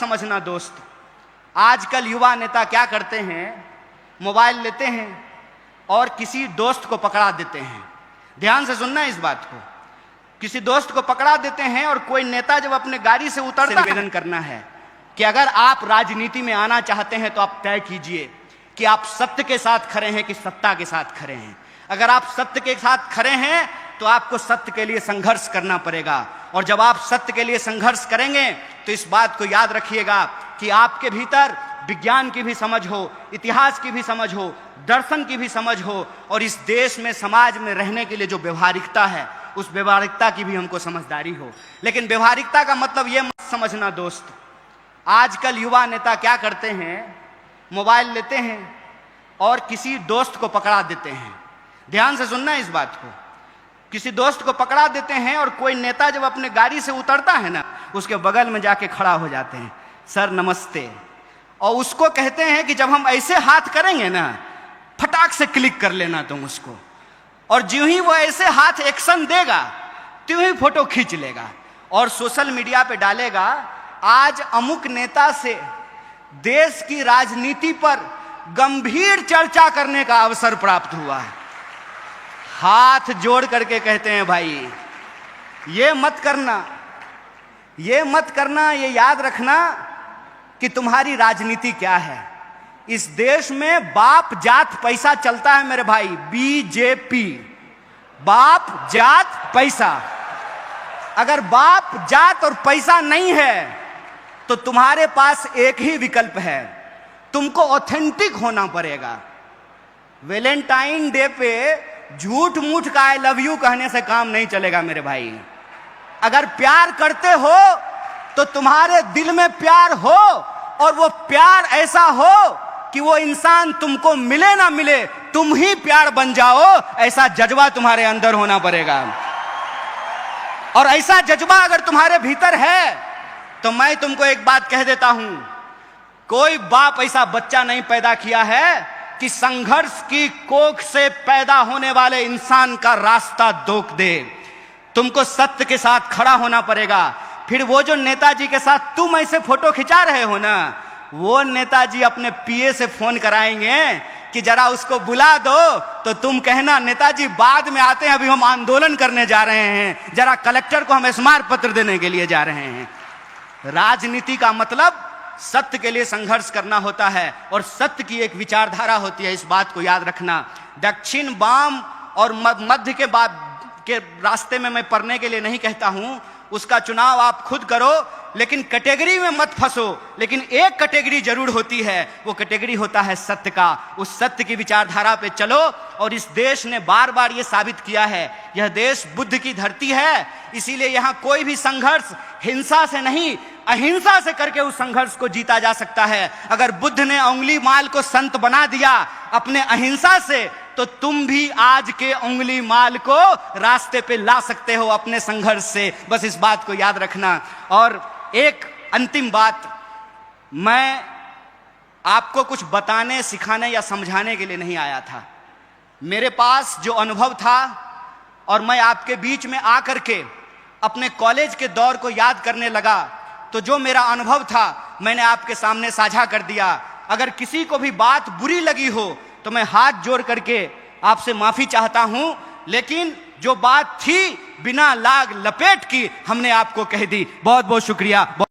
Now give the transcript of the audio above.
समझना दोस्त, आजकल युवा नेता क्या करते हैं, मोबाइल लेते हैं और किसी दोस्त को पकड़ा देते हैं। ध्यान से सुनना इस बात को, किसी दोस्त को पकड़ा देते हैं और कोई नेता जब अपने गाड़ी से उतरता है, निवेदन करना है कि अगर आप राजनीति में आना चाहते हैं तो आप तय कीजिए कि आप सत्य के साथ खड़े हैं कि सत्ता के साथ खड़े हैं। अगर आप सत्य के साथ खड़े हैं तो आपको सत्य के लिए संघर्ष करना पड़ेगा, और जब आप सत्य के लिए संघर्ष करेंगे तो इस बात को याद रखिएगा कि आपके भीतर विज्ञान की भी समझ हो, इतिहास की भी समझ हो, दर्शन की भी समझ हो, और इस देश में समाज में रहने के लिए जो व्यवहारिकता है उस व्यवहारिकता की भी हमको समझदारी हो। लेकिन व्यवहारिकता का मतलब ये मत समझना दोस्त, आजकल युवा नेता क्या करते हैं, मोबाइल लेते हैं और किसी दोस्त को पकड़ा देते हैं। ध्यान से सुनना इस बात को, किसी दोस्त को पकड़ा देते हैं और कोई नेता जब अपने गाड़ी से उतरता है ना, उसके बगल में जाके खड़ा हो जाते हैं, सर नमस्ते, और उसको कहते हैं कि जब हम ऐसे हाथ करेंगे ना, फटाक से क्लिक कर लेना तुम उसको, और ज्यों ही वो ऐसे हाथ एक्शन देगा त्यों ही फोटो खींच लेगा और सोशल मीडिया पे डालेगा, आज अमुक नेता से देश की राजनीति पर गंभीर चर्चा करने का अवसर प्राप्त हुआ है। हाथ जोड़ करके कहते हैं भाई ये मत करना, ये मत करना, ये याद रखना कि तुम्हारी राजनीति क्या है। इस देश में बाप जात पैसा चलता है मेरे भाई, बीजेपी, बाप जात पैसा। अगर बाप जात और पैसा नहीं है तो तुम्हारे पास एक ही विकल्प है, तुमको ऑथेंटिक होना पड़ेगा। वैलेंटाइन डे पे झूठ मूठ का आई लव यू कहने से काम नहीं चलेगा मेरे भाई। अगर प्यार करते हो तो तुम्हारे दिल में प्यार हो, और वो प्यार ऐसा हो कि वो इंसान तुमको मिले ना मिले तुम ही प्यार बन जाओ, ऐसा जज्बा तुम्हारे अंदर होना पड़ेगा। और ऐसा जज्बा अगर तुम्हारे भीतर है तो मैं तुमको एक बात कह देता हूं, कोई बाप ऐसा बच्चा नहीं पैदा किया है कि संघर्ष की कोख से पैदा होने वाले इंसान का रास्ता रोक दे। तुमको सत्य के साथ खड़ा होना पड़ेगा। फिर वो जो नेताजी के साथ तुम ऐसे फोटो खिंचा रहे हो ना, वो नेताजी अपने पीए से फोन कराएंगे कि जरा उसको बुला दो, तो तुम कहना नेताजी बाद में आते हैं, अभी हम आंदोलन करने जा रहे हैं, जरा कलेक्टर को हम स्मारक पत्र देने के लिए जा रहे हैं। राजनीति का मतलब सत्य के लिए संघर्ष करना होता है, और सत्य की एक विचारधारा होती है, इस बात को याद रखना। दक्षिण, वाम और मध्य के रास्ते में मैं पढ़ने के लिए नहीं कहता हूं, उसका चुनाव आप खुद करो, लेकिन कैटेगरी में मत फंसो। लेकिन एक कैटेगरी जरूर होती है, वो कैटेगरी होता है सत्य का। उस सत्य की विचारधारा पे चलो, और इस देश ने बार बार ये साबित किया है, यह देश बुद्ध की धरती है, इसीलिए यहाँ कोई भी संघर्ष हिंसा से नहीं अहिंसा से करके उस संघर्ष को जीता जा सकता है। अगर बुद्ध ने उंगली माल को संत बना दिया अपने अहिंसा से, तो तुम भी आज के उंगली माल को रास्ते पे ला सकते हो अपने संघर्ष से। बस इस बात को याद रखना। और एक अंतिम बात, मैं आपको कुछ बताने, सिखाने या समझाने के लिए नहीं आया था। मेरे पास जो अनुभव था, और मैं आपके बीच में आकर के अपने कॉलेज के दौर को याद करने लगा, तो जो मेरा अनुभव था मैंने आपके सामने साझा कर दिया। अगर किसी को भी बात बुरी लगी हो तो मैं हाथ जोड़ करके आपसे माफी चाहता हूं, लेकिन जो बात थी बिना लाग लपेट की हमने आपको कह दी। बहुत बहुत शुक्रिया।